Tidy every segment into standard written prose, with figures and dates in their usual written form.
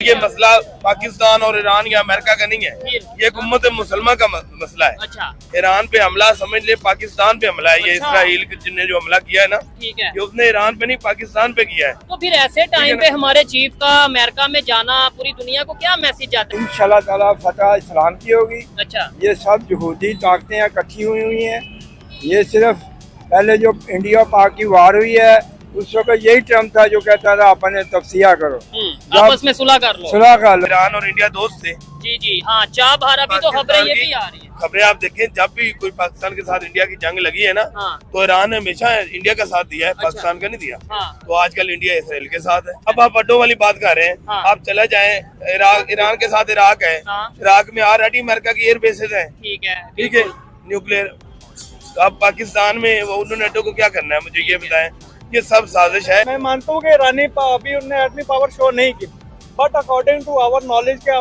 ये मसला पाकिस्तान और ईरान या अमेरिका का नहीं है, ये एक उम्मत मुसलमान का मसला है। अच्छा। ईरान पे हमला समझ ले, पाकिस्तान पे हमला है। ये इसराइल ने जो हमला किया है ना, ठीक है, ये उसने ईरान पे नहीं पाकिस्तान पे किया है। तो फिर ऐसे टाइम पे हमारे चीफ का अमेरिका में जाना पूरी दुनिया को क्या मैसेज जाता है? इंशाल्लाह ताला फतह इस्लाम की होगी। अच्छा। ये सब यहूदी ताकतें इकट्ठी हुई हैं। ये सिर्फ पहले जो इंडिया पाक की वार हुई है उस वक्त यही ट्रम्प था जो कहता था अपने तफसिया करो, आपस में सुलह कर लो। सुलह कर लो। ईरान और इंडिया दोस्त थे। जी जी हाँ, चाह भारत भी तो खबरें ये भी आ रही है। खबरें आप देखें, जब भी कोई पाकिस्तान के साथ इंडिया की जंग लगी है ना, हाँ। तो ईरान ने हमेशा इंडिया का साथ दिया है, अच्छा। पाकिस्तान का नहीं दिया। हाँ। तो आजकल इंडिया इसराइल के साथ है। अब आप अड्डों वाली बात कर रहे हैं। हाँ। आप चले जाएं, ईरान के साथ इराक है। हाँ। इराक में ऑलरेडी अमेरिका की एयर बेसेस है। ठीक है, ठीक है, न्यूक्लियर। तो अब पाकिस्तान में वो उन्होंने अड्डों को क्या करना है, मुझे ये बताएं। ये सब साजिश है। मैं मानता हूँ कि ईरानी अभी उन्होंने एटमी पावर शो नहीं की, but according to our knowledge के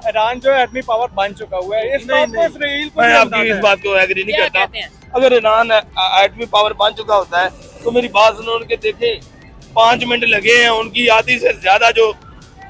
ईरान जो है एटमी पावर बन चुका हुआ है। इस बात को इसराइल को मैं भी आपकी अंदाजा इस है। बात को एग्री नहीं क्या करता। कहते हैं? अगर ईरान एटमी पावर बन चुका होता है तो मेरी बात सुनो, उनके देखे 5 मिनट लगे हैं, उनकी आधी से ज्यादा जो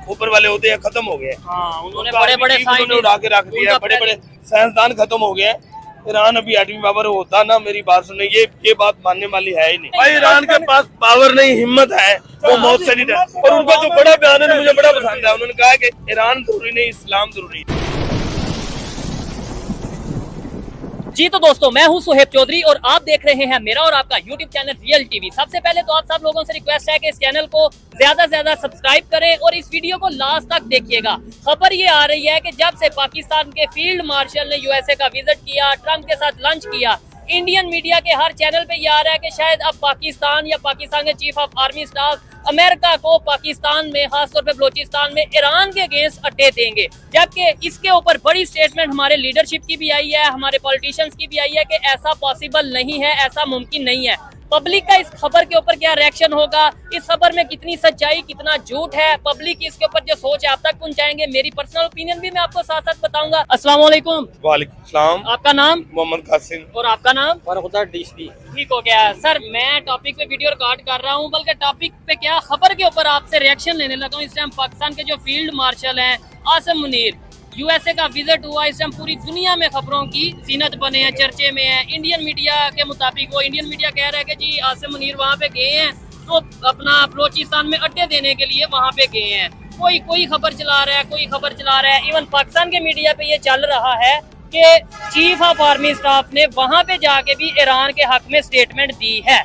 ऊपर वाले होते हैं खत्म हो गए। हाँ, उन्होंने बड़े बड़े उड़ा के रख दिया, बड़े बड़े साइंसदान खत्म हो गए हैं। ईरान अभी एटमी पावर होता ना, मेरी बात सुने, ये बात मानने वाली है ही नहीं। भाई ईरान के पास पावर नहीं, हिम्मत है, वो मौत से नहीं डरता। और उनका जो बड़ा बयान है मुझे बड़ा पसंद है। उन्होंने कहा कि ईरान जरूरी नहीं, इस्लाम जरूरी है। जी तो दोस्तों, मैं हूं सुहेब चौधरी और आप देख रहे हैं मेरा और आपका YouTube चैनल रियल टीवी। सबसे पहले तो आप सब लोगों से रिक्वेस्ट है कि इस चैनल को ज्यादा से ज्यादा सब्सक्राइब करें और इस वीडियो को लास्ट तक देखिएगा। खबर ये आ रही है कि जब से पाकिस्तान के फील्ड मार्शल ने यूएसए का विजिट किया, ट्रंप के साथ लंच किया, इंडियन मीडिया के हर चैनल पे ये आ रहा है कि शायद अब पाकिस्तान या पाकिस्तान के chief of army staff America को पाकिस्तान में, खासतौर पे बलोचिस्तान में ईरान के अगेंस्ट अड्डे देंगे। जबकि इसके ऊपर बड़ी स्टेटमेंट हमारे लीडरशिप की भी आई है, हमारे पॉलिटिशियंस की भी आई है कि ऐसा पॉसिबल नहीं है, ऐसा मुमकिन नहीं है। पब्लिक का इस खबर के ऊपर क्या रिएक्शन होगा, इस खबर में कितनी सच्चाई कितना झूठ है, पब्लिक इसके ऊपर जो सोच है आप तक पहुंचाएंगे। मेरी पर्सनल ओपिनियन भी मैं आपको साथ साथ बताऊंगा। अस्सलाम वालेकुम। वालेकुम सलाम। आपका नाम? मोहम्मद कासिम। और आपका नाम? फरखुदा डीसी। ठीक हो गया सर, मैं टॉपिक पे वीडियो रिकॉर्ड कर रहा हूँ, बल्कि टॉपिक पे क्या खबर के ऊपर आपसे रिएक्शन लेने लगा हूँ। इस टाइम पाकिस्तान के जो फील्ड मार्शल हैं आसिम मुनीर, यूएसए का विजिट हुआ। इस टाइम पूरी दुनिया में खबरों की जीनत बने हैं, चर्चे में है। इंडियन मीडिया के मुताबिक वो इंडियन मीडिया कह रहा है कि जी आसिम मुनीर वहाँ पे गए हैं तो अपना बलोचिस्तान में अड्डे देने के लिए वहाँ पे गए हैं। कोई खबर चला रहा है, कोई खबर चला रहा है। इवन पाकिस्तान के मीडिया पे ये चल रहा है कि चीफ ऑफ आर्मी स्टाफ ने वहाँ पे जाके भी ईरान के हक में स्टेटमेंट दी है।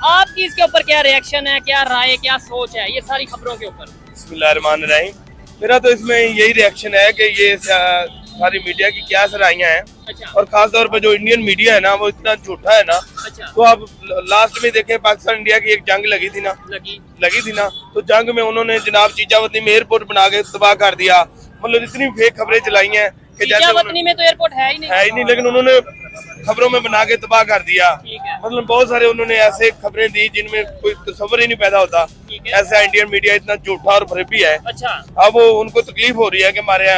आपकी इसके ऊपर क्या रिएक्शन है, क्या राय, क्या सोच है ये सारी खबरों के ऊपर? बिस्मिल्लाहिर्रहमानिर्रहीम। मेरा तो इसमें यही रिएक्शन है कि ये सारी मीडिया की क्या सराहियां हैं। अच्छा। और खास तौर पर जो इंडियन मीडिया है ना, वो इतना झूठा है ना। अच्छा। तो आप लास्ट में देखें, पाकिस्तान इंडिया की एक जंग लगी थी ना, तो जंग में उन्होंने जनाब चीचावतनी में एयरपोर्ट बना के तबाह कर दिया। मतलब इतनी फेक खबरें चलाई हैं कि चीचावतनी में तो एयरपोर्ट है ही नहीं, लेकिन उन्होंने खबरों में बना के तबाह कर दिया। ठीक है। मतलब बहुत सारे उन्होंने ऐसे खबरें दी जिनमें कोई तस्वर ही नहीं पैदा होता। ठीक है। ऐसा इंडियन मीडिया इतना झूठा और फरेबी है। अच्छा। अब वो उनको तकलीफ हो रही है कि हमारे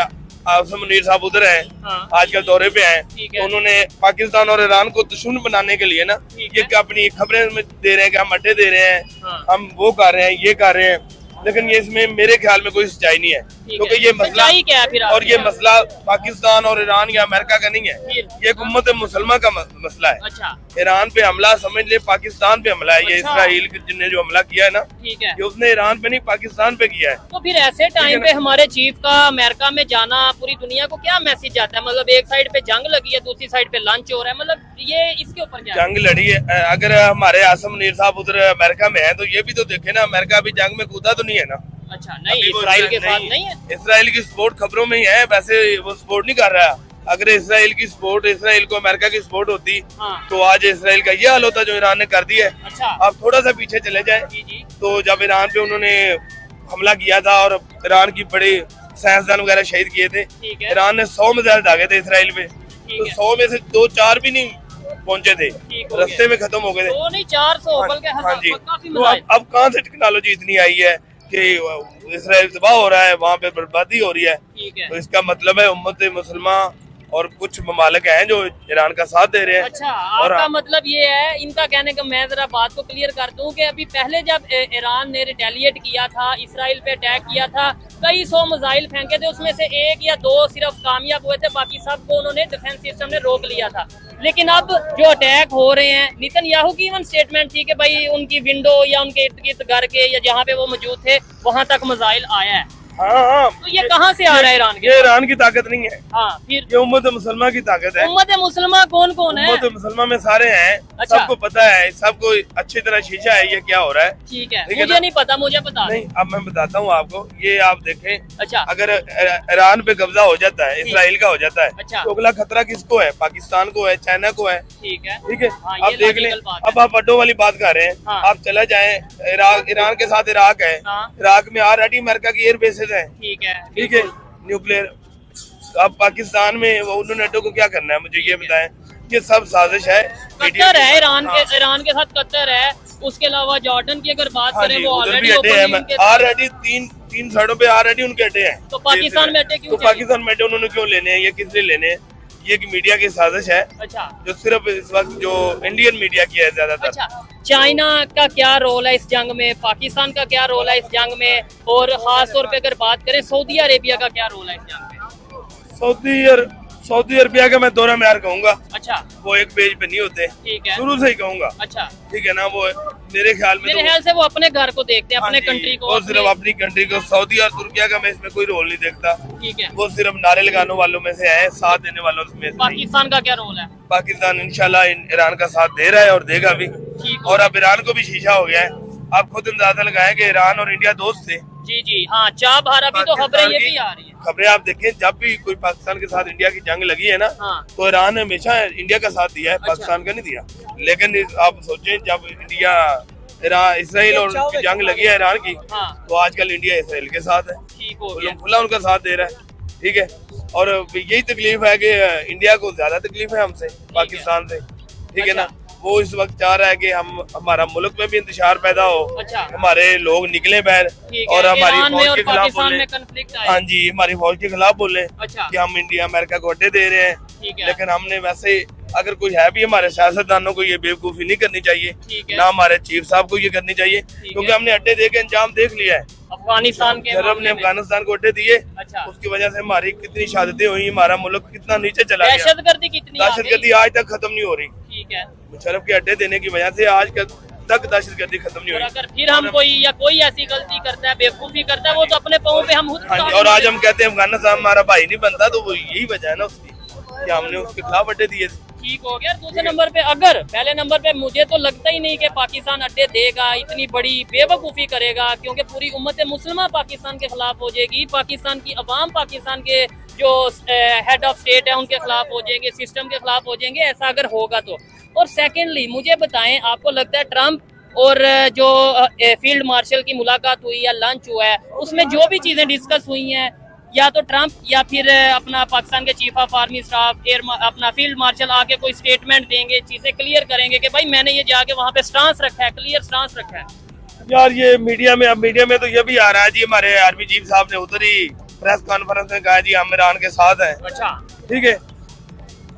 आसिम मुनीर साहब उधर हैं। हाँ। आजकल दौरे पे हैं। ठीक है। तो उन्होंने पाकिस्तान और ईरान को दुश्मन बनाने के लिए ना, ठीक ये है। अपनी खबरें दे रहे हैं कि हम अड्डे दे रहे हैं। हाँ। हम वो कर रहे हैं, ये कर रहे हैं, लेकिन ये इसमें मेरे ख्याल में कोई सच्चाई नहीं है। क्योंकि ये मसला सच्चाई क्या है फिर और ये मसला पाकिस्तान और ईरान या अमेरिका का नहीं है, फिर? ये एक उम्मत मुसलमान का मसला है। अच्छा। ईरान पे हमला समझ ले, पाकिस्तान पे हमला है। ये अच्छा। इसराइल ने जो हमला किया है ना, ठीक है, ये उसने ईरान पे नहीं पाकिस्तान पे किया है। तो फिर ऐसे टाइम पे हमारे चीफ का अमेरिका में जाना पूरी दुनिया को क्या मैसेज जाता है? मतलब एक साइड पे जंग लगी है, दूसरी साइड पे लंच हो रहा है, मतलब ये इसके ऊपर क्या है? जंग लड़ी है। अगर हमारे आसिम मुनीर साहब उधर अमेरिका में है तो ये भी तो देखे ना, अमेरिका भी जंग में कूदा तो नहीं है ना। अच्छा, नहीं इसराइल के साथ नहीं है। इसराइल की सपोर्ट खबरों में ही है, वैसे वो सपोर्ट नहीं कर रहा। अगर इसराइल की सपोर्ट, इसराइल को अमेरिका की सपोर्ट होती तो आज इसराइल का ये हाल होता जो ईरान ने कर दिया है। अच्छा। आप थोड़ा सा पीछे चले जाए तो जब ईरान पे उन्होंने हमला किया था और ईरान की बड़े साइंसदान वगैरह शहीद किए थे, ईरान ने 100 मिसाइल दागे थे इसराइल पे, तो 100 में से 2-4 भी नहीं पहुंचे थे, रास्ते में खत्म हो गए थे। 2 नहीं 400 बल्कि हाँ जी। काफी तो अब कहाँ से टेक्नोलॉजी इतनी आई है कि इसराइल तबाह हो रहा है, वहाँ पे बर्बादी हो रही है। ठीक है। तो इसका मतलब है उम्मत मुसलमान और कुछ ममालिक हैं जो ईरान का साथ दे रहे हैं। अच्छा, और आपका मतलब ये है, इनका कहने का, मैं जरा बात को क्लियर कर दूं कि अभी पहले जब ईरान ने रिटेलिएट किया था, इसराइल पे अटैक किया था, कई 100 मिसाइल फेंके थे, उसमें से 1 या 2 सिर्फ कामयाब हुए थे, बाकी सबको उन्होंने डिफेंस सिस्टम ने रोक लिया था। लेकिन अब जो अटैक हो रहे हैं, नेतन्याहू की इवन स्टेटमेंट थी कि भाई उनकी विंडो या उनके इर्द गिर्द घर के या जहाँ पे वो मौजूद थे वहां तक मिसाइल आया है। हाँ, तो ये कहाँ से आ रहा है ईरान के? ये ईरान की ताकत नहीं है, हाँ, फिर ये उम्मत मुसलमान की ताकत है। उम्मत मुसलमान कौन कौन है? उम्मत मुसलमान में सारे हैं। अच्छा। सबको पता है, सबको अच्छी तरह शीशा है ये क्या हो रहा है। ठीक है, ठीक है मुझे ना? नहीं पता, मुझे पता नहीं, अब मैं बताता हूँ आपको, ये आप देखें। अच्छा, अगर ईरान पे कब्जा हो जाता है, इसराइल का हो जाता है, अच्छा। तो अगला खतरा किसको है? पाकिस्तान को है, चाइना को है। ठीक है, ठीक है, हाँ, आप ये देख लें। लॉजिकल बात है। अब आप अड्डों वाली बात कर रहे हैं, हाँ। आप चला जाएं ईरान के साथ इराक है। हाँ। इराक में ऑलरेडी अमेरिका की एयर बेसेस हैं। ठीक है, ठीक है, न्यूक्लियर। अब पाकिस्तान में वो उन्होंने अड्डों को क्या करना है, मुझे ये बताएं। ये सब साजिश है। कतर है ईरान हाँ। के, ईरान के साथ कतर है। उसके अलावा जॉर्डन की अगर बात हाँ करें, जी, वो उधर ऑलरेडी भी अड्डे हैं। उनके, ऑलरेडी तीन साइडों पे ऑलरेडी उनके अड्डे हैं। तो पाकिस्तान में अड्डे क्यों तो चाहिए? पाकिस्तान में अड्डे उन्होंने क्यों लेने हैं? ये किस लिए लेने हैं? ये एक मीडिया की साजिश है, अच्छा जो सिर्फ इस वक्त जो इंडियन मीडिया की है ज्यादातर। अच्छा, चाइना का क्या रोल है इस जंग में? पाकिस्तान का क्या रोल है इस जंग में? और खास तौर पे अगर बात करें सऊदी अरेबिया का क्या रोल है इस जंग में? सऊदी अरबिया का मैं दौरा म्यार कहूंगा। अच्छा, वो एक पेज पे नहीं होते, ठीक है, शुरू से ही कहूंगा। अच्छा, ठीक है ना, वो मेरे ख्याल में मेरे ख्याल से वो अपने घर को देखते हैं, अपने कंट्री को, वो सिर्फ अपनी कंट्री को। सऊदी और तुर्किया का मैं इसमें कोई रोल नहीं देखता। ठीक है। वो सिर्फ नारे लगाने वालों में से है, साथ देने वालों में से नहीं। पाकिस्तान का क्या रोल है? पाकिस्तान इंशाल्लाह ईरान का साथ दे रहा है और देगा भी। ठीक और अब ईरान को भी शीशा हो गया है। आप खुद अंदाजा लगाएं कि ईरान और इंडिया दोस्त थे। जी जी, हाँ, चाबहार अभी तो खबरें ये भी आ रही है। खबरें आप देखें, जब भी कोई पाकिस्तान के साथ इंडिया की जंग लगी है ना, हाँ। तो ईरान ने हमेशा इंडिया का साथ दिया है, पाकिस्तान का नहीं दिया। लेकिन आप सोचें, जब इंडिया इसराइल और उनकी जंग लगी है ईरान की, हाँ। तो आजकल इंडिया इसराइल के साथ है, ठीक हो गया। खुला उनका साथ दे रहा है। ठीक है, और यही तकलीफ है कि इंडिया को ज्यादा तकलीफ है हमसे, पाकिस्तान से। ठीक है ना, वो इस वक्त चाह रहा है कि हमारा मुल्क में भी इंतशार पैदा हो, अच्छा। हमारे लोग निकले बाहर और हमारी फौज के खिलाफ बोले। हाँ जी, हमारी फौज के खिलाफ बोले अच्छा। कि हम इंडिया अमेरिका को अड्डे दे रहे हैं। ठीक है। लेकिन हमने वैसे, अगर कोई है भी, हमारे सियासतदानों को ये बेवकूफी नहीं करनी चाहिए, ठीक है। ना हमारे चीफ साहब को ये करनी चाहिए, क्योंकि हमने अड्डे दे के अंजाम देख लिया है। अफगानिस्तान के जब हमने अफगानिस्तान को अड्डे दिए, अच्छा। उसकी वजह से हमारी कितनी शहादतें हुई, हमारा मुल्क कितना नीचे चला गया। दहशतगर्दी कितनी आ गई? दहशतगर्दी आज तक खत्म नहीं हो रही। ठीक है। मुशर्रफ के अड्डे देने की वजह से आज तक दहशतगर्दी खत्म नहीं और हुई। अगर फिर हम कोई या कोई ऐसी गलती करता है, बेवकूफी करता है, वो तो अपने पाँव पे हम खुद हाँ जी, और आज हम कहते हैं अफगानिस्तान हमारा भाई नहीं बनता, तो वो यही वजह है ना उसकी, कि हमने उसके खिलाफ अड्डे दिए थे। ठीक हो गया। दूसरे नंबर पे, अगर पहले नंबर पे मुझे तो लगता ही नहीं कि पाकिस्तान अड्डे देगा, इतनी बड़ी बेवकूफ़ी करेगा, क्योंकि पूरी उम्मत मुसलमान पाकिस्तान के खिलाफ हो जाएगी, पाकिस्तान की अवाम पाकिस्तान के जो हेड ऑफ स्टेट है उनके खिलाफ हो जाएंगे, सिस्टम के खिलाफ हो जाएंगे, ऐसा अगर होगा तो। और सेकेंडली मुझे बताएं, आपको लगता है ट्रम्प और जो फील्ड मार्शल की मुलाकात हुई या लंच हुआ है, उसमें जो भी चीज़ें डिस्कस हुई हैं, या तो ट्रम्प या फिर अपना पाकिस्तान के चीफ ऑफ आर्मी स्टाफ, अपना फील्ड मार्शल आके कोई स्टेटमेंट देंगे, चीजें क्लियर करेंगे कि भाई मैंने ये जाके वहाँ पे स्टांस रखा है, क्लियर स्टांस रखा है? यार ये मीडिया में, अब मीडिया में तो ये भी आ रहा है जी, हमारे आर्मी चीफ साहब ने उधर ही प्रेस कॉन्फ्रेंस में कहा जी हम ईरान के साथ हैं। अच्छा, ठीक है,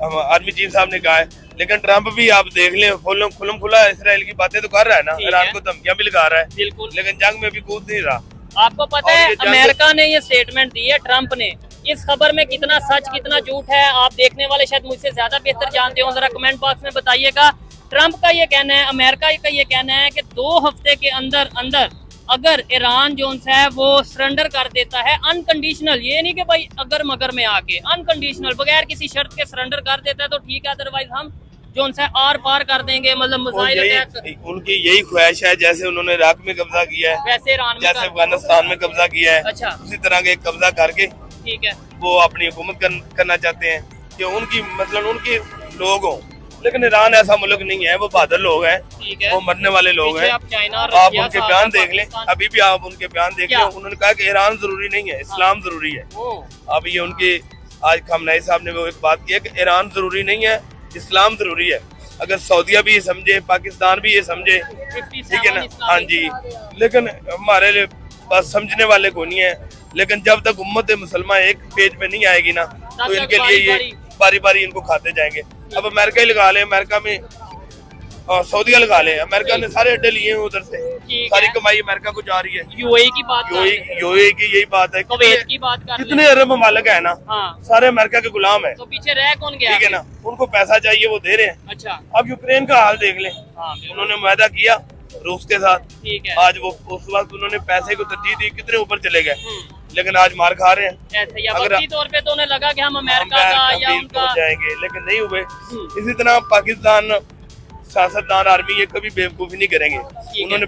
आर्मी चीफ साहब ने कहा है। लेकिन ट्रम्प भी आप देख लें, खुलम खुला इसराइल की बातें तो कर रहा है ना, ईरान को धमकियां भी लगा रहा है, बिल्कुल। लेकिन जंग में भी कूद नहीं रहा। आपको पता है अमेरिका ने ये स्टेटमेंट दी है, ट्रम्प ने, इस खबर में कितना सच कितना झूठ है आप देखने वाले शायद मुझसे ज्यादा बेहतर जानते हो, जरा कमेंट बॉक्स में बताइएगा। ट्रम्प का ये कहना है, अमेरिका का ये कहना है कि 2 हफ्ते के अंदर अंदर अगर ईरान जो है वो सरेंडर कर देता है अनकंडीशनल, ये नहीं कि भाई अगर मगर में आके, अनकंडीशनल बगैर किसी शर्त के सरेंडर कर देता है तो ठीक है, अदरवाइज हम जो उनसे आर पार कर देंगे, मतलब मिसाइल अटैक। उनकी यही ख्वाहिश है, जैसे उन्होंने इराक में कब्जा किया है, वैसे ईरान जैसे अफगानिस्तान में कब्जा किया है, अच्छा, उसी तरह के कब्जा करके ठीक है, वो अपनी हुकूमत करना चाहते हैं कि उनकी, मतलब उनके लोग हों। लेकिन ईरान ऐसा मुल्क नहीं है, वो बहादुर लोग हैं, ठीक है, वो मरने वाले लोग हैं। आप चाइना और आप रशिया उनके साथ बयान हैं, देख लें, पाकिस्तान। अभी भी आप उनके बयान देख लें, उन्होंने कहा कि ईरान जरूरी नहीं है, इस्लाम जरूरी है। अब ये उनके, आज खamenei साहब ने वो एक बात की है कि ईरान जरूरी नहीं है, इस्लाम जरूरी है। अगर सऊदिया भी ये समझे, पाकिस्तान भी ये समझे, ठीक है ना, हाँ जी, लेकिन हमारे लिए बस समझने वाले को नहीं है। लेकिन जब तक उम्मत मुसलमान एक पेज पे नहीं आएगी ना, तो इनके लिए ये बारी बारी इनको खाते जाएंगे। अब अमेरिका ही लगा ले, अमेरिका में सऊदीया लगा ले, अमेरिका ने सारे अड्डे लिए हैं उधर से, सारी कमाई अमेरिका को जा रही है। यूएई की बात, यूएई की यही बात है, कुवैत की बात कर, कितने अरब ममालिक है ना, सारे अमेरिका के गुलाम है। तो पीछे रह कौन गया? ठीक है ना, उनको पैसा चाहिए वो दे रहे हैं। अच्छा, अब यूक्रेन का हाल देख ले, उन्होंने मुआहदा किया रूस के साथ, ठीक है, आज वो उस वक्त उन्होंने पैसे को तरजीह दी, कितने ऊपर चले गए, लेकिन आज मार खा रहे हैं। ऐसे या वक्ती तौर पे तो उन्हें लगा कि हम अमेरिका का या उनका जाएंगे, लेकिन नहीं हुए। इसी तरह पाकिस्तान सियासतदान आर्मी ये कभी बेवकूफी नहीं करेंगे। उन्हें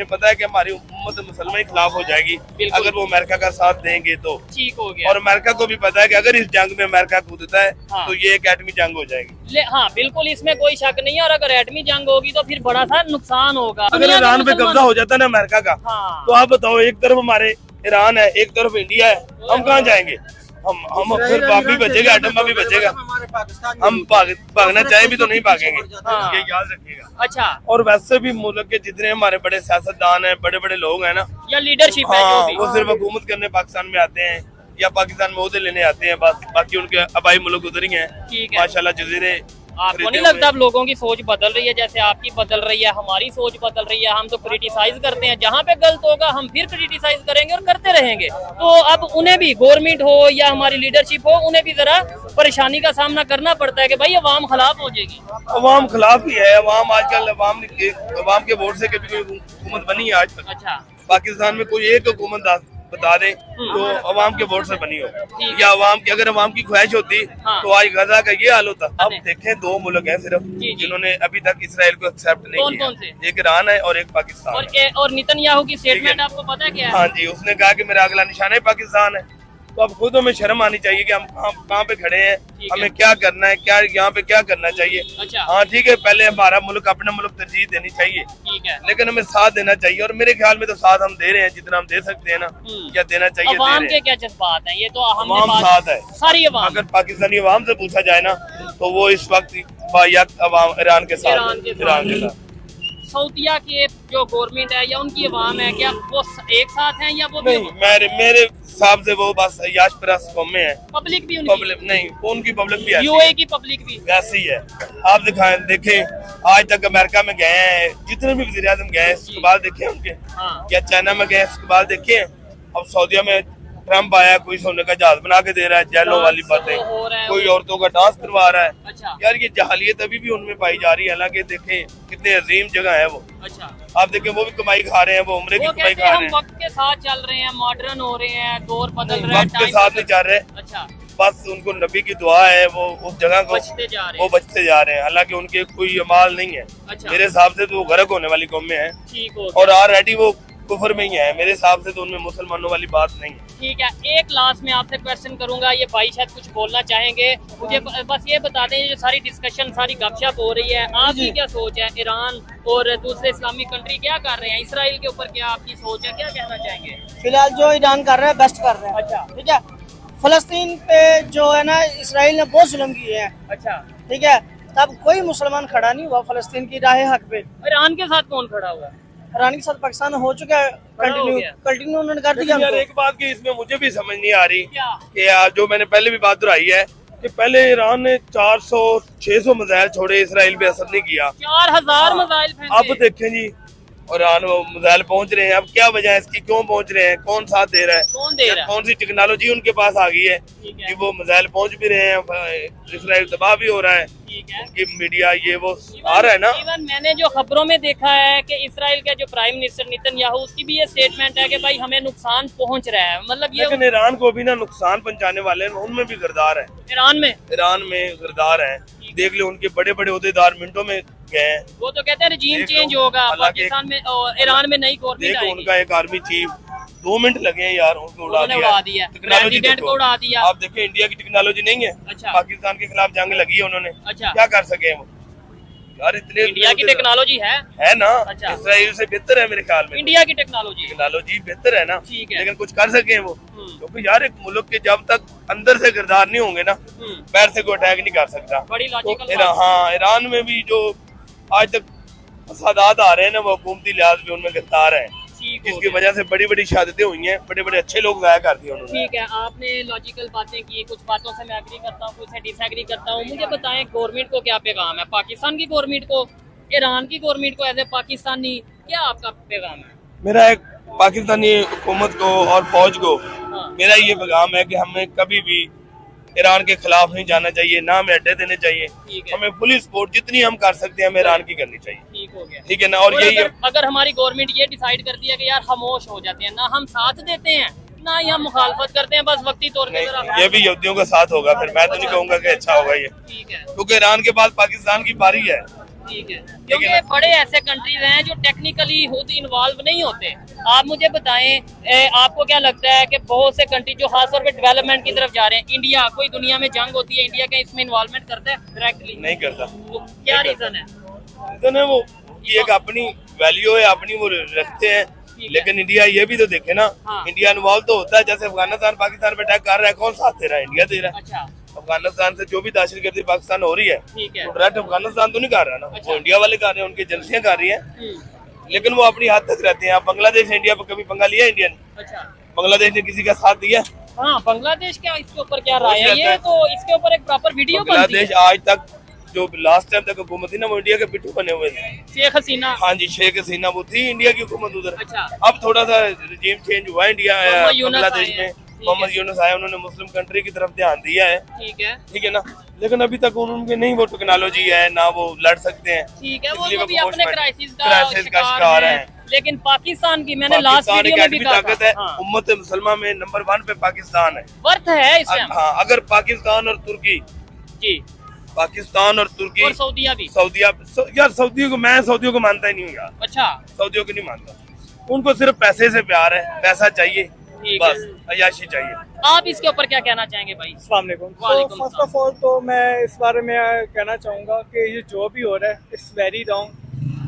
पता है कि हमारी उम्मत मुसलमान के खिलाफ हो जाएगी अगर वो अमेरिका का साथ देंगे तो। ठीक हो गया। और अमेरिका को भी पता है कि अगर इस जंग में अमेरिका कूदता है तो ये एक एटमी जंग हो जाएगी। हाँ बिल्कुल, इसमें कोई शक नहीं है। और अगर एटमी जंग होगी तो फिर बड़ा सा नुकसान होगा। अगर ईरान पे कब्जा हो जाता है ना अमेरिका का, तो आप बताओ, एक तरफ हमारे ईरान है, एक तरफ इंडिया है, हम कहाँ जाएंगे? हम फिर बाप भी बचेगा, एटम भी बचेगा। हम भागना चाहे भी तो नहीं भागेंगे, ये याद रखिएगा। अच्छा, और वैसे भी मुल्क के जितने हमारे बड़े सियासतदान हैं, बड़े बड़े लोग हैं ना, या लीडरशिप है जो भी, वो सिर्फ हुकूमत करने पाकिस्तान में आते हैं या पाकिस्तान में ओहदे लेने आते हैं, बस बाकी उनके आबाई मुल्क उधर ही हैं। माशाल्लाह जजीरे। आपको नहीं लगता अब लोगों की सोच बदल रही है? जैसे आपकी बदल रही है, हमारी सोच बदल रही है। हम तो क्रिटिसाइज करते हैं, जहाँ पे गलत होगा हम फिर क्रिटिसाइज करेंगे और करते रहेंगे। तो अब उन्हें भी, गवर्नमेंट हो या हमारी लीडरशिप हो, उन्हें भी जरा परेशानी का सामना करना पड़ता है कि भाई अवाम खिलाफ हो जाएगी। अवाम खिलाफ ही है। अवाम आजकल अवाम के वोट से कभी कोई हुकूमत बनी है आज तक? अच्छा, पाकिस्तान में कोई एक हुकूमत बता दें तो अवाम के वोट से बनी हो, या अवाम की, अगर अवाम की ख्वाहिश होती तो आज गजा का ये हाल होता। अब देखें, दो मुल्क हैं सिर्फ जिन्होंने अभी तक इसराइल को एक्सेप्ट नहीं किया, एक ईरान है और एक पाकिस्तान। और नेतन्याहू की स्टेटमेंट आपको पता है क्या है? हाँ जी, उसने कहा कि मेरा अगला निशाना ही पाकिस्तान है। तो अब खुद हमें शर्म आनी चाहिए कि हम कहाँ पे खड़े हैं, हमें क्या करना है, क्या यहाँ पे क्या करना चाहिए। अच्छा। हाँ ठीक है, पहले हमारा मुल्क, अपना मुल्क तरजीह देनी चाहिए, ठीक है, लेकिन हमें साथ देना चाहिए। और मेरे ख्याल में तो साथ हम दे रहे हैं जितना हम दे सकते हैं ना, क्या देना चाहिए। अवाम के क्या जज्बात हैं, ये तो अवाम साथ है, सारी अवाम। अगर पाकिस्तानी अवाम से पूछा जाए ना तो वो इस वक्त बायत अवाम ईरान के साथ। सऊदीया के जो गवर्नमेंट है या उनकी अवाम है, क्या वो एक साथ हैं या वो नहीं? मेरे हिसाब से वो बस याश परस्त कौमें हैं। पब्लिक भी पब्लिक नहीं, उनकी पब्लिक भी यूएई की पब्लिक भी ऐसी है। आप देखें आज तक अमेरिका में गए हैं, जितने भी वज़ीर आज़म गए इसके बाद देखे उनके, या चाइना में गए इसके बाद देखे। अब सऊदीया में ट्रम्प आया, कोई सोने का जहाज बना के दे रहा है, जैलों वाली बातें, कोई औरतों का डांस करवा रहा है। अच्छा। यार ये जहालियत अभी भी उनमें पाई जा रही है, हालांकि देखें कितने अजीम जगह है वो। अच्छा। आप देखें वो भी कमाई खा रहे हैं, वो उम्रे की कमाई खा रहे हैं। वक्त के साथ चल रहे हैं, मॉडर्न हो रहे हैं, दौर बदल रहा है, वक्त के साथ नहीं चल रहे। अच्छा। बस उनको नबी की दुआ है, वो उस जगह को बचते जा रहे हैं, हालांकि उनके कोई अमाल नहीं है। अच्छा। मेरे हिसाब से तो वो गर्क होने वाली कौमें हैं। ठीक हो, और ऑलरेडी वो कुफर में ही है। मेरे हिसाब से तो उनमें मुसलमानों वाली बात नहीं है। ठीक है, एक लास्ट में आपसे क्वेश्चन करूंगा, ये भाई शायद कुछ बोलना चाहेंगे, मुझे बस ये बता दें, ये जो सारी डिस्कशन, सारी गपशप हो रही है, आपकी क्या सोच है? ईरान और दूसरे इस्लामी कंट्री क्या कर रहे हैं, इसराइल के ऊपर क्या आपकी सोच है, क्या कहना चाहेंगे? फिलहाल जो ईरान कर रहा है बेस्ट कर रहा है। अच्छा। ठीक है, फलस्तीन पे जो है ना इसराइल ने बहुत जुल्म किए हैं। अच्छा। ठीक है, तब कोई मुसलमान खड़ा नहीं हुआ फलस्तीन की राह हक पे। ईरान के साथ कौन खड़ा हुआ है? ईरान के साथ पाकिस्तान हो चुका है, कंटिन्यू उन्होंने कर दिया। यार एक बात की इसमें मुझे भी समझ नहीं आ रही क्या? कि जो मैंने पहले भी बात दोहराई है कि पहले ईरान ने 400-600 मिसाइल छोड़े, इसराइल पे असर नहीं किया। 4000 मिसाइल फेंके। अब देखें जी, ईरान वो मिसाइल पहुंच रहे हैं। अब क्या वजह है इसकी, क्यों पहुंच रहे हैं, कौन साथ दे रहा है, कौन दे रहा है? कौन सी टेक्नोलॉजी उनके पास आ गई है कि वो मिसाइल पहुंच भी रहे हैं, इसराइल तबाह भी हो रहा है। ठीक है, कि मीडिया ये वो आ रहा है ना। इवन मैंने जो खबरों में देखा है कि इसराइल के जो प्राइम मिनिस्टर नेतन्याहू, उसकी भी ये स्टेटमेंट है कि भाई हमें नुकसान पहुंच रहा है। मतलब ये लेकिन ईरान को भी ना नुकसान पहुंचाने वाले हैं, उनमें भी किरदार है। ईरान में किरदार है। देख ले उनके बड़े बड़े ओहदेदार मिनटों में गए हैं। वो तो कहते हैं रजीम चेंज होगा पाकिस्तान में और ईरान में नई गवर्नमेंट आएगी। उनका एक आर्मी चीफ 2 मिनट लगे हैं यार, उनको उड़ा दिया। प्रेसिडेंट को उड़ा दिया। आप देखें इंडिया की टेक्नोलॉजी नहीं है। अच्छा। पाकिस्तान के खिलाफ जंग लगी है उन्होंने। अच्छा। क्या कर सके वो यार, इतने इंडिया की टेक्नोलॉजी है ना। अच्छा। इसराइल से बेहतर है मेरे ख्याल में। इंडिया की टेक्नोलॉजी बेहतर है ना। ठीक है, लेकिन कुछ कर सके वो, क्योंकि यार एक मुल्क के जब तक अंदर से किरदार नहीं होंगे ना, बाहर से कोई अटैक नहीं कर सकता। बड़ी लॉजिकल। हाँ, ईरान में भी जो आज तक फसादात आ रहे हैं ना, वो हुकूमती लिहाज पे उनमें गिरफ्तार है। ठीक हो जिसकी गया। वजह से बड़ी बड़ी शहादतें हुई हैं, बड़े बड़े अच्छे लोग ज़ाया कर दिए उन्होंने। ठीक है, आपने लॉजिकल बातें की, कुछ बातों से मैं एग्री करता हूँ, कुछ से डिसएग्री करता हूँ। मुझे बताएं गवर्नमेंट को क्या पैगाम है, पाकिस्तान की गवर्नमेंट को, ईरान की गवर्नमेंट को, एज ए पाकिस्तानी क्या आपका पैगाम है? मेरा एक पाकिस्तानी हुकूमत को और फौज को हाँ। मेरा ये पैगाम है कि हमें कभी भी ईरान के खिलाफ नहीं जाना चाहिए, ना हमें अड्डे देने चाहिए। ठीक है। हमें पुलिस सपोर्ट जितनी हम कर सकते हैं हमें ईरान की करनी चाहिए। ठीक हो गया। ठीक है ना। और यही अगर हमारी गवर्नमेंट ये डिसाइड करती है कि यार खामोश हो जाते हैं, ना हम साथ देते हैं ना ही हम मुखालफत करते हैं, बस वक्ती तौर पे जरा। नहीं, ये भी यहूदियों का साथ होगा, फिर मैं तो नहीं कहूँगा कि अच्छा होगा ये, ठीक है, क्योंकि ईरान के बाद पाकिस्तान की बारी है। ठीक है, क्योंकि बड़े ऐसे कंट्रीज हैं जो टेक्निकली खुद इन्वॉल्व नहीं होते। आप मुझे बताएं, आपको क्या लगता है कि बहुत से कंट्री जो खासतौर पे डेवलपमेंट की तरफ जा रहे हैं, इंडिया, कोई दुनिया में जंग होती है, इंडिया का इसमें इन्वॉल्वमेंट करता है डायरेक्टली? नहीं करता। तो क्या रीजन है? रीजन है वो ये एक अपनी वैल्यू है, अपनी वो रखते हैं। है। लेकिन इंडिया ये भी तो देखे ना, हाँ। इंडिया इन्वॉल्व तो होता है। जैसे अफगानिस्तान पाकिस्तान पे अटैक कर रहा है, कौन साथ दे रहा है? इंडिया दे रहा है। अच्छा, अफगानिस्तान से जो भी दहशतगर्दी पाकिस्तान हो रही है, ठीक है। तो डायरेक्ट अफगानिस्तान तो नहीं कर रहा ना, अच्छा। वो इंडिया वाले कर रहे हैं, उनकी एजेंसियां कर रही हैं। हम्म, लेकिन वो अपनी हद तक रहते हैं। अब बांग्लादेश इंडिया पर कभी पंगा लिया इंडिया ने? अच्छा, बांग्लादेश ने किसी का साथ दिया? हाँ, बांग्लादेश क्या इसके ऊपर क्या राय है? रहता ये है। तो इसके ऊपर एक प्रॉपर वीडियो बनती बांग्लादेश है। आज तक जो लास्ट टाइम तक हुकूमत थी ना, वो इंडिया के पिट्ठू बने हुए थे। शेख हसीना। हाँ जी, शेख हसीना वो थी इंडिया की हुकूमत उधर। अच्छा। अब थोड़ा सा रिजीम चेंज हुआ इंडिया मोहम्मद यूनुस बांग्लादेश आए में। हैं। ठीक मोहम्मद है। यूनुस आए, उन्होंने मुस्लिम कंट्री की तरफ ध्यान दिया है। ठीक है, ठीक है ना। लेकिन अभी तक उनके नहीं वो टेक्नोलॉजी है, ना वो लड़ सकते हैं। ठीक है, वो इसलिए तो भी वो अपने क्राइसिस क्राइसिस का शिकार है। लेकिन पाकिस्तान की मैंने लास्ट पाकिस्तान वीडियो एक में भी ऐसी कहा ताकत था, है, हाँ, उम्मत मुसलमा में नंबर 1 पे पाकिस्तान है। वर्थ है इस टाइम। हाँ, अगर पाकिस्तान और तुर्की, जी, पाकिस्तान और तुर्की, और सऊदीया भी। यार सऊदियों को, मैं सऊदियों को मानता ही नहीं हूँ यार, अच्छा, सऊदियों को नहीं मानता। उनको सिर्फ पैसे से प्यार है, पैसा चाहिए, ठीक है। बस अयाशी चाहिए। आप इसके ऊपर क्या कहना चाहेंगे भाई? अस्सलाम वालेकुम। वालेकुम फर्स्ट ऑफ ऑल तो मैं इस बारे में कहना चाहूँगा कि ये जो भी हो रहा है इट्स वेरी रॉन्ग,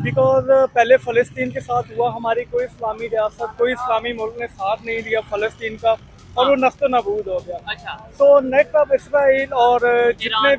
बिकॉज पहले फ़लस्तीन के साथ हुआ, हमारी कोई इस्लामी रियासत, कोई इस्लामी मुल्क ने साथ नहीं दिया फ़लस्तीन का, और वो नस्त नबूद हो गया। अच्छा, सो नेक्स्ट अब इसराइल और ईरान।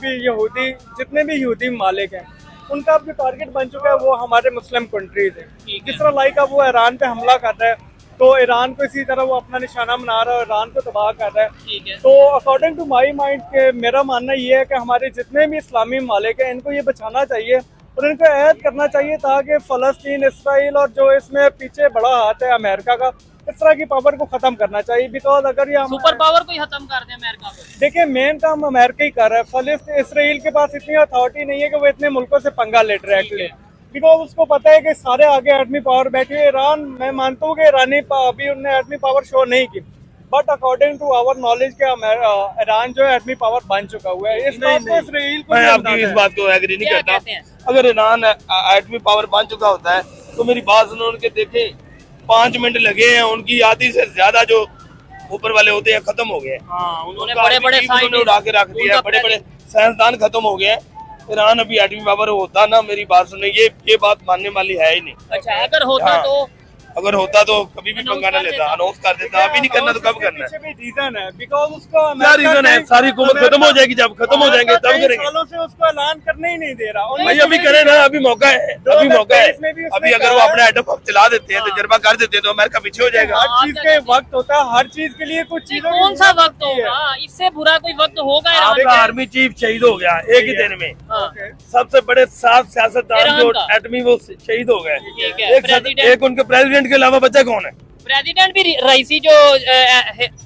जितने भी यहूदी मालिक हैं, उनका अब जो टारगेट बन चुका है वो हमारे मुस्लिम कंट्रीज हैं। ठीक है। जिस तरह लाइक अब वो ईरान पे हमला कर रहा है, तो ईरान को इसी तरह वो अपना निशाना बना रहा है और ईरान को तबाह कर रहा है। ठीक है। तो अकॉर्डिंग टू माई माइंड के मेरा मानना ये है कि हमारे जितने भी इस्लामी मालिक हैं, इनको ये बचाना चाहिए और इनको ऐड करना चाहिए, ताकि फ़लस्तीन, इसराइल और जो इसमें पीछे बड़ा हाथ है अमेरिका का, इस तरह की पावर को ख़त्म करना चाहिए। बिकॉज अगर ये सुपर पावर को ही खत्म कर दे अमेरिका को। देखिए, मेन काम अमेरिका ही कर रहा है। फलस्तीन, इसराइल के पास इतनी अथॉरिटी नहीं है कि वो इतने मुल्कों से पंगा ले डायरेक्टली, बिकॉज उसको पता है कि सारे आगे एटमी पावर बैठी है। ईरान, मैं मानता हूँ कि ईरानी अभी उनने एटमी पावर शो नहीं की, but according to our knowledge के ईरान जो है एटमी पावर बन चुका हुआ है। इस बात को इसराइल को मैं भी आपकी अंदाजा इस है। बात को एग्री नहीं क्या करता। कहते हैं? अगर ईरान एटमी पावर बन चुका होता है तो मेरी बात सुनो, उनके देखे 5 मिनट लगे हैं, उनकी आधी से ज्यादा जो ऊपर वाले होते हैं खत्म हो गए हैं। हाँ, उन्होंने उनका बड़े बड़े आर्मी चीफ उन्होंने उड़ा के रख दिया है, बड़े बड़े साइंसदान खत्म हो गए हैं। ईरान अभी एटमी पावर होता ना, मेरी बात सुने, ये बात मानने वाली है ही नहीं। अच्छा, अगर होता हाँ। तो अगर होता तो कभी भी Announce पंगा न कर लेता, देता। अनाउंस कर देता। अभी नहीं करना तो कब करना है? इसके पीछे भी रीजन है, बिकॉज उसको क्या रीजन है? सारी हुकूमत खत्म हो जाएगी, जब खत्म हो जाएंगे तब करेंगे। सालों से उसको ऐलान करने ही नहीं दे रहा। भाई अभी करे ना, अभी मौका है, अभी मौका है। 2023 में भी उसने अभी अगर वो कहा अपना एटम बम चला देते हैं, तजर्बा कर देते हैं, तो अमेरिका पीछे हो जाएगा। हर चीज के वक्त होता है, हर चीज के लिए कुछ चीजों कौन सा की वक्त होती है। होगा? इससे बुरा कोई वक्त होगा ईरान आपका का? आर्मी चीफ शहीद हो गया एक ही दिन में। हाँ, Okay. सबसे बड़े 7 सियासतदान ईरान जो का। एटमी वो शहीद हो गए। ठीक है, प्रेसिडेंट। एक उनके प्रेसिडेंट के अलावा बचा कौन है? प्रेसिडेंट भी रईसी जो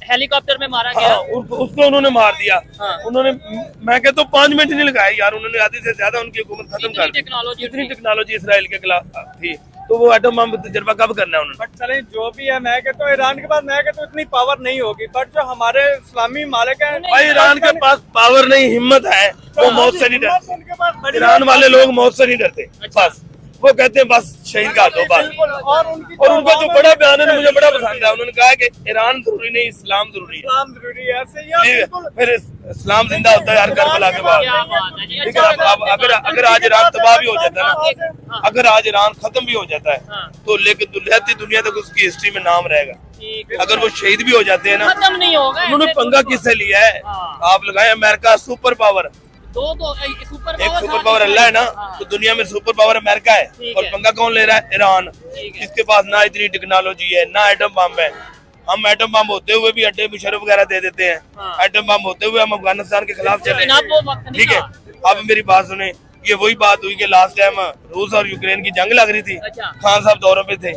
हेलीकॉप्टर में मारा गया। हाँ, उसको उन्होंने मार दिया। हाँ। उन्होंने, मैं कहता हूँ 5 मिनट नहीं लगाए यार, उन्होंने आधी से ज्यादा उनकी हुकूमत खत्म इतनी कर दी। टेक्नोलॉजी इतनी थी। टेक्नोलॉजी इसराइल के खिलाफ थी, तो वो एटम बम तजर्बा कब करना है उन्होंने? बट चले जो भी है, मैं कहता हूँ ईरान के पास, मैं कहता हूँ इतनी पावर नहीं होगी, बट जो हमारे इस्लामी मालिक हैं, भाई ईरान के पास पावर नहीं, हिम्मत है, वो मौत से नहीं डरते। उनके पास बड़ी ईरान वाले लोग मौत से नहीं डरते, अच्छा। बस वो कहते हैं बस शहीद कर दो बस। बिल्कुल। और उनकी और उनका जो बड़ा बयान है मुझे बड़ा पसंद है, उन्होंने कहा कि ईरान जरूरी नहीं, इस्लाम जरूरी है। इस्लाम जरूरी है, ऐसे ही यार, ठीक है, बिल्कुल। फिर इस्लाम जिंदा होता है यार करबला के बाद। क्या बात है जी। ठीक है, अच्छा, अब अगर आज ईरान तबाह भी हो जाता है ना, हाँ, अगर आज ईरान खत्म भी हो जाता है, हाँ। तो लेकिन रहती दुनिया तक उसकी हिस्ट्री में नाम रहेगा। ठीक है। अगर वो शहीद भी हो जाते हैं ना, खत्म नहीं होगा उन्होंने ऐसे पंगा तो- किससे लिया है? हाँ। आप लगाए अमेरिका सुपर पावर, सुपर एक सुपर पावर अल्लाह है ना, तो दुनिया में सुपर पावर अमेरिका है। ठीक और है। पंगा कौन ले रहा है? ईरान। ठीक है। इसके पास ना इतनी टेक्नोलॉजी है, ना एटम बम है। हम एटम बम होते हुए भी अड्डे मुशर्रफ वगैरह दे देते हैं। हाँ। एटम बम होते हुए हम अफगानिस्तान के खिलाफ चले। जनाब, वो वक्त नहीं ठीक है, था। अब मेरी बात सुने, ये वही बात हुई कि लास्ट टाइम रूस और यूक्रेन की जंग लग रही थी। अच्छा। खान साहब दौरों पे थे,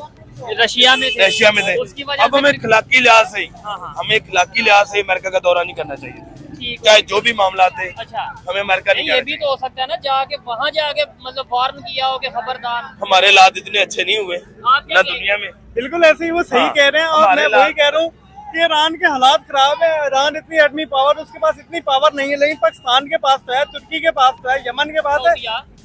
रशिया में थे। उसकी वजह अब से हमें खिलाकी लिहाज से हाँ, हाँ। हमें खिलाकी लिहाज से अमेरिका का दौरा नहीं करना चाहिए, ठीक है। चाहे जो भी मामला थे। अच्छा, हमें अमेरिका नहीं ये जाना भी चाहिए। तो हो सकता है ना, जाके वहाँ जाके मतलब वार्न किया हो कि खबरदार। हमारे हालात इतने अच्छे नहीं हुए आपके ना क्या- दुनिया में। बिल्कुल ऐसे ही वो सही हाँ, कह रहे हैं। और हमारे मैं वही कह रहा हूँ कि ईरान के हालात खराब है। ईरान इतनी एटमी पावर, उसके पास इतनी पावर नहीं है, लेकिन पाकिस्तान के पास तो है, तुर्की के पास तो है, यमन के पास है,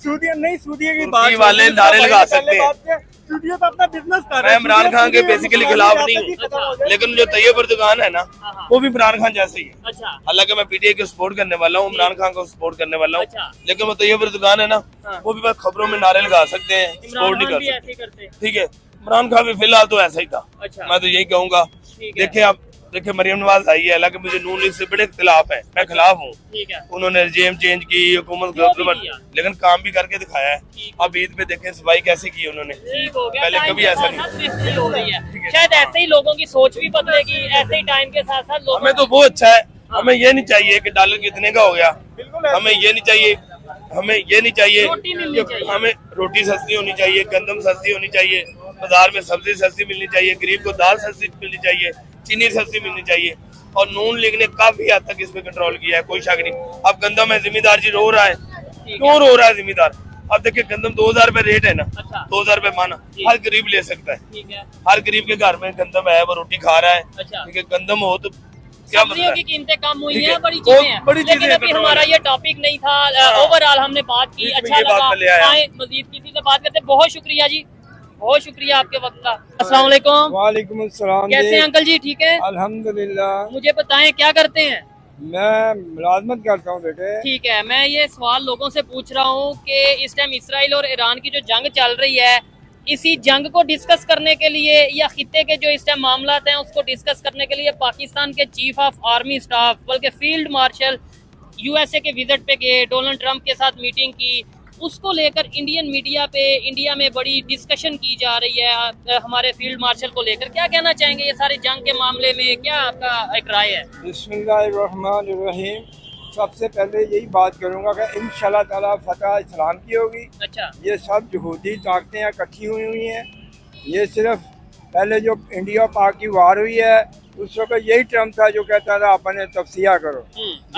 सऊदी नहीं, सऊदी की बात तुर्की वाले नहीं, नारे इससे लगा पहले सकते हैं। बात है, सऊदी तो अपना बिजनेस कर मैं रहा है। इमरान खान के सऊदी बेसिकली मुसलमान खिलाफ रियासत नहीं ही खत्म हो हूँ, जाए। लेकिन जो तैयब अर्दोगान है ना, हाँ। वो भी इमरान खान जैसे ही है। अच्छा, हालांकि मैं पीटीआई को सपोर्ट करने वाला हूँ, इमरान खान को सपोर्ट करने वाला हूँ, अच्छा। लेकिन वो तैयब अर्दोगान है ना, हाँ। वो भी बस खबरों में नारे लगा सकते हैं, इमरान सपोर्ट नहीं खान कर भी सकते। ऐसे ही करते। ठीक है, इमरान खान भी फिलहाल तो ऐसा ही था। अच्छा। मैं तो यही कहूंगा, ठीक है। देखिए आप देखिए मरियम नवाज आई है, हालांकि मुझे नून लीग से बड़े इख्तिलाफ है, मैं खिलाफ हूँ। ठीक है। उन्होंने रिजेम चेंज की, हुकूमत जो भी किया। लेकिन काम भी करके दिखाया है। ठीक। अब ईद पे देखें सफाई कैसे की उन्होंने, ठीक हो गया। पहले टाइम कभी के ऐसा साथ नहीं। साथ बेहतरी हो रही है। ठीक है। शायद ऐसे ही लोगों की सोच भी बदलेगी, ऐसे ही टाइम के साथ साथ लोगों हमें तो वो अच्छा है। हमें ये नहीं चाहिए कि डॉलर कितने का हो गया, बिल्कुल ऐसे हमें ये नहीं चाहिए, हमें ये नहीं चाहिए रोटी मिलनी चाहिए। हमें रोटी सस्ती होनी चाहिए, गंदम सस्ती होनी चाहिए, बाजार में सब्जी सस्ती मिलनी चाहिए, गरीब को दाल सस्ती मिलनी चाहिए, चीनी सस्ती मिलनी चाहिए। और नून लीग ने काफी हद तक इस पे कंट्रोल किया है, कोई शक नहीं। अब गंदम है, जिम्मेदार जी रो रहा है, क्यों रो रहा है जिम्मेदार? अब देखिए गंदम 2000 रुपए रेट है ना, अच्छा। 2000 रुपए माना, जी। हर गरीब ले सकता है। ठीक है। हर गरीब के घर में गंदम है, वो रोटी खा रहा है। अच्छा। ठीक है, गंदम हो तो क्या मसला सब्जियों है? की कीमतें कम हुई ठीक हैं, है। बड़ी वो चीजें हैं। बड़ी लेकिन चीजें अभी हैं, हमारा पेट्रोल ये टॉपिक नहीं था। हाँ। ओवरऑल हमने बात की, बीच में अच्छा ये बात लगा। मैं ले आया। आए मजीद किसी से बात करते। बहुत शुक्रिया जी, बहुत शुक्रिया आपके वक्त का। अस्सलाम वालेकुम। वालेकुम अस्सलाम कैसे जी। हैं अंकल जी? ठीक है, अल्हम्दुलिल्लाह। मुझे बताएं क्या करते हैं? मैं मुलाजमत करता हूँ बेटे। ठीक है, मैं ये सवाल लोगों से पूछ रहा हूँ कि इस टाइम इसराइल और ईरान की जो जंग चल रही है, इसी जंग को डिस्कस करने के लिए या खित्ते के जो इस टाइम मामला हैं उसको डिस्कस करने के लिए पाकिस्तान के चीफ ऑफ आर्मी स्टाफ बल्कि फील्ड मार्शल यूएसए के विजिट पे गए, डोनाल्ड ट्रंप के साथ मीटिंग की, उसको लेकर इंडियन मीडिया पे इंडिया में बड़ी डिस्कशन की जा रही है हमारे फील्ड मार्शल को लेकर। क्या कहना चाहेंगे ये सारे जंग के मामले में, क्या आपका एक राय है? बिस्मिल्लाहिर्रहमानिर्रहीम। सबसे पहले यही बात करूँगा कि इंशाल्लाह ताला फतह इस्लाम की होगी। अच्छा। ये सब यहूदी ताकतें इकट्ठी हुई हैं। ये सिर्फ पहले जो इंडिया पाक की वार हुई है उस वक्त यही ट्रम्प था जो कहता था अपने तफसिया करो,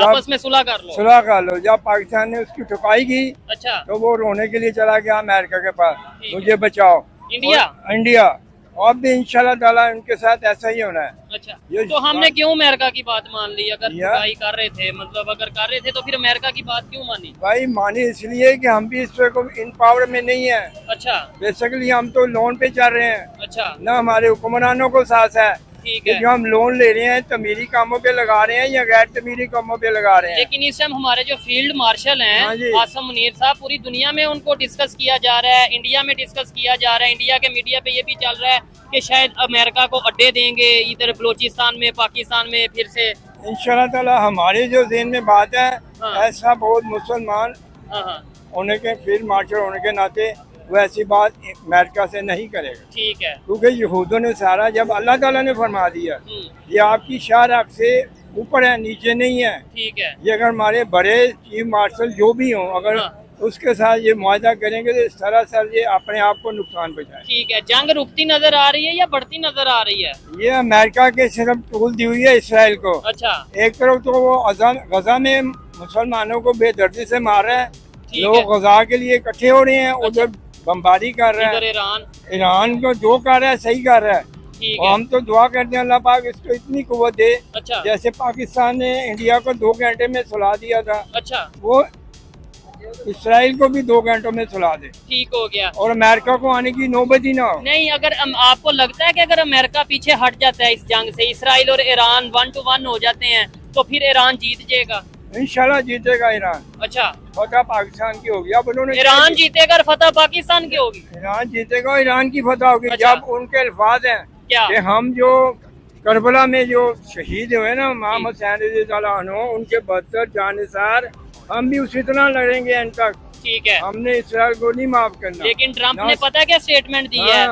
आपस में सुलह कर लो। सुलह कर लो। जब पाकिस्तान ने उसकी ठुकाई की अच्छा। तो वो रोने के लिए चला गया अमेरिका के पास, ठीक मुझे बचाओ। इंडिया? और इंडिया अब भी इंशाल्लाह ताला उनके साथ ऐसा ही होना है। अच्छा, ये तो हमने क्यों अमेरिका की बात मान ली? अगर या- ठुकाई कर रहे थे, मतलब अगर कर रहे थे तो फिर अमेरिका की बात क्यों मानी? भाई मानी इसलिए कि हम भी इस वक्त इन पावर में नहीं है। अच्छा। बेसिकली हम तो लोन पे चल रहे हैं, अच्छा, ना हमारे हुक्मरानों को साथ है ठीक कि है। जो हम लोन ले रहे हैं तमीरी कामों पे लगा रहे हैं या गैर तमीरी कामों पे लगा रहे हैं। लेकिन इस टाइम हमारे जो फील्ड मार्शल हाँ हैं जी। आसम मुनीर साहब, पूरी दुनिया में उनको डिस्कस किया जा रहा है, इंडिया में डिस्कस किया जा रहा है, इंडिया के मीडिया पे ये भी चल रहा है कि शायद अमेरिका को अड्डे देंगे इधर बलोचिस्तान में, पाकिस्तान में फिर से। इंशाल्लाह ताला हमारे जो ज़हन में बात है, हाँ। ऐसा बहुत मुसलमान हाँ हाँ, होने के, फील्ड मार्शल होने के नाते वो ऐसी बात अमेरिका से नहीं करेगा। ठीक है। क्योंकि यहूदियों ने सारा, जब अल्लाह ताला ने फरमा दिया हम्म, ये आपकी शाहराख से ऊपर है, नीचे नहीं है। ठीक है। ये अगर हमारे बड़े चीफ मार्शल जो भी हों, अगर हाँ। उसके साथ ये मुआहदा करेंगे तो सरासर ये अपने आप को नुकसान पहुँचाए। ठीक है, जंग रुकती नजर आ रही है या बढ़ती नजर आ रही है? ये अमेरिका के सिर्फ टूल दी हुई है इसराइल को। अच्छा। एक तरफ तो वो गजा में मुसलमानों को बेदर्दी से मार रहे हैं, ठीक लोग है। गजा के लिए इकट्ठे हो रहे हैं, उधर बमबारी कर रहे इधर हैं। ईरान। ईरान को जो कर रहा है सही कर रहा है, ठीक और है। हम तो दुआ करते हैं अल्लाह पाक इसको इतनी कुव्वत दे। अच्छा। जैसे पाकिस्तान ने इंडिया को 2 घंटे में सुला दिया था, अच्छा, वो इसराइल को भी 2 घंटों में सुला दे ठीक हो गया। और अमेरिका को आने की नौबत ही ना हो। नहीं, अगर आपको लगता है कि अगर अमेरिका पीछे हट जाता है इस जंग से, इसराइल और ईरान 1-1 हो जाते हैं, तो फिर ईरान जीत जाएगा? इंशाल्लाह जीतेगा ईरान, अच्छा, फतह पाकिस्तान की होगी। अब उन्होंने ईरान जीतेगा और फतह पाकिस्तान की होगी? ईरान जीतेगा और ईरान की फतह होगी। अच्छा। जब उनके अल्फाज हैं क्या? कि हम जो करबला में जो शहीद हुए ना मोहम्मद हुसैन रज़ी अल्लाह अन्हु, उनके 72 जानिसार हम भी उसी तरह लड़ेंगे एंड तक। ठीक है, हमने इसराइल को नहीं माफ करना। लेकिन ट्रम्प ने पता है क्या स्टेटमेंट दी है?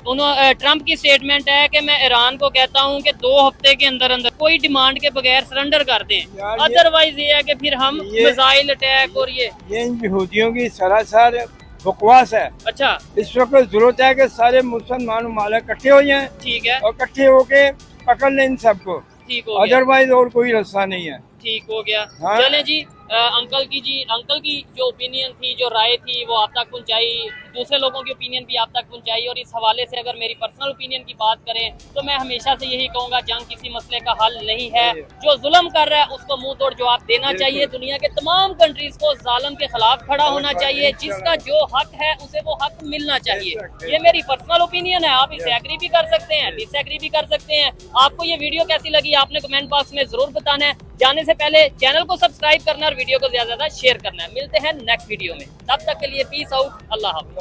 उन्होंने ट्रम्प की स्टेटमेंट है कि मैं ईरान को कहता हूं कि 2 हफ्ते के अंदर अंदर कोई डिमांड के बगैर सरेंडर कर दें, अदरवाइज ये है कि फिर हम मिसाइल अटैक और ये इन यहूदियों की सरासर बकवास है। अच्छा, इस वक्त जरूरत है कि सारे मुसलमान ममालिक इकट्ठे हो जाएं ठीक है, और इकट्ठे होके पकड़ लें इन सबको, ठीक हो गया, अदरवाइज और कोई रास्ता नहीं है। ठीक हो गया। हाँ। चले जी, अंकल की जो ओपिनियन थी, जो राय थी, वो आप तक पहुंचाई, दूसरे लोगों की ओपिनियन भी आप तक पहुंचाई। और इस हवाले से अगर मेरी पर्सनल ओपिनियन की बात करें तो मैं हमेशा से यही कहूंगा, जंग किसी मसले का हल नहीं है। जो जुल्म कर रहा है उसको मुंह तोड़ जवाब देना चाहिए। दुनिया के तमाम कंट्रीज को जालिम के खिलाफ खड़ा होना चाहिए। जिसका जो हक है उसे वो हक मिलना चाहिए। ये मेरी पर्सनल ओपिनियन है, आप इसे एग्री भी कर सकते हैं, डिसएग्री भी कर सकते हैं। आपको ये वीडियो कैसी लगी आपने कमेंट बॉक्स में जरूर बताना है। जाने से पहले चैनल को सब्सक्राइब करना और वीडियो को ज्यादा से ज्यादा शेयर करना है। मिलते हैं नेक्स्ट वीडियो में, तब तक के लिए पीस आउट, अल्लाह हाफ़िज़।